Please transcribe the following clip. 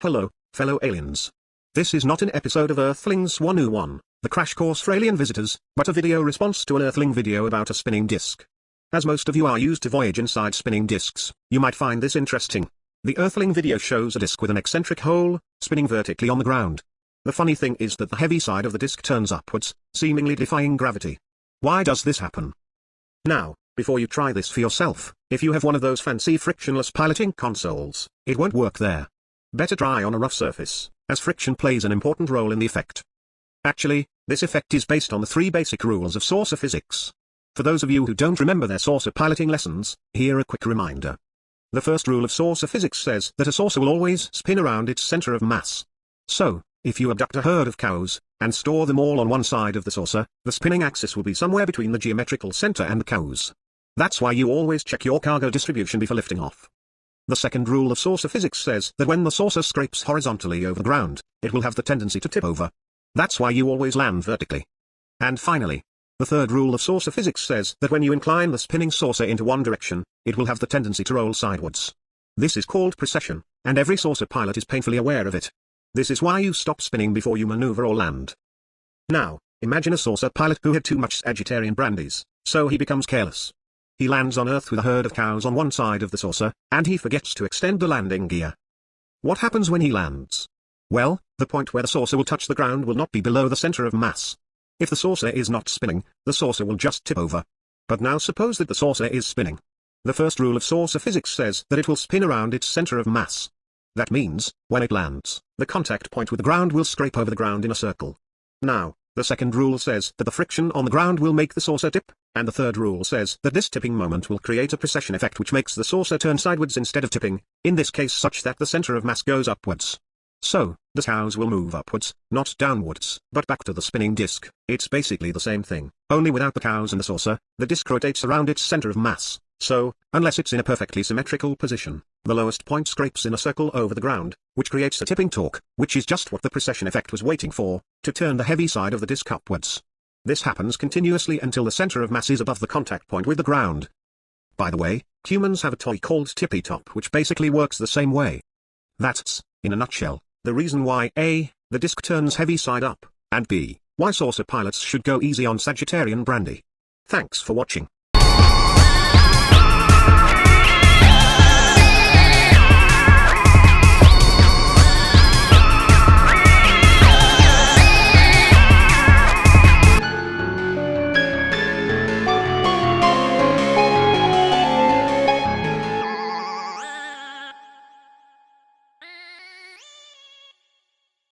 Hello, fellow aliens. This is not an episode of Earthlings 101, the crash course for alien visitors, but a video response to an Earthling video about a spinning disk. As most of you are used to voyage inside spinning disks, you might find this interesting. The Earthling video shows a disk with an eccentric hole, spinning vertically on the ground. The funny thing is that the heavy side of the disk turns upwards, seemingly defying gravity. Why does this happen? Now, before you try this for yourself, if you have one of those fancy frictionless piloting consoles, it won't work there. Better try on a rough surface, as friction plays an important role in the effect. Actually, this effect is based on the three basic rules of saucer physics. For those of you who don't remember their saucer piloting lessons, here a quick reminder. The first rule of saucer physics says that a saucer will always spin around its center of mass. So, if you abduct a herd of cows, and store them all on one side of the saucer, the spinning axis will be somewhere between the geometrical center and the cows. That's why you always check your cargo distribution before lifting off. The second rule of saucer physics says that when the saucer scrapes horizontally over the ground, it will have the tendency to tip over. That's why you always land vertically. And finally, the third rule of saucer physics says that when you incline the spinning saucer into one direction, it will have the tendency to roll sidewards. This is called precession, and every saucer pilot is painfully aware of it. This is why you stop spinning before you maneuver or land. Now, imagine a saucer pilot who had too much Sagittarian brandies, so he becomes careless. He lands on Earth with a herd of cows on one side of the saucer, and he forgets to extend the landing gear. What happens when he lands? Well, the point where the saucer will touch the ground will not be below the center of mass. If the saucer is not spinning, the saucer will just tip over. But now suppose that the saucer is spinning. The first rule of saucer physics says that it will spin around its center of mass. That means, when it lands, the contact point with the ground will scrape over the ground in a circle. Now, the second rule says that the friction on the ground will make the saucer tip, and the third rule says that this tipping moment will create a precession effect which makes the saucer turn sideways instead of tipping, in this case such that the center of mass goes upwards. So, the cows will move upwards, not downwards, but back to the spinning disk. It's basically the same thing, only without the cows and the saucer. The disk rotates around its center of mass, so, unless it's in a perfectly symmetrical position, the lowest point scrapes in a circle over the ground, which creates a tipping torque, which is just what the precession effect was waiting for, to turn the heavy side of the disk upwards. This happens continuously until the center of mass is above the contact point with the ground. By the way, humans have a toy called Tippy Top which basically works the same way. That's, in a nutshell, the reason why A, the disk turns heavy side up, and B, why saucer pilots should go easy on Sagittarian brandy. Thanks for watching.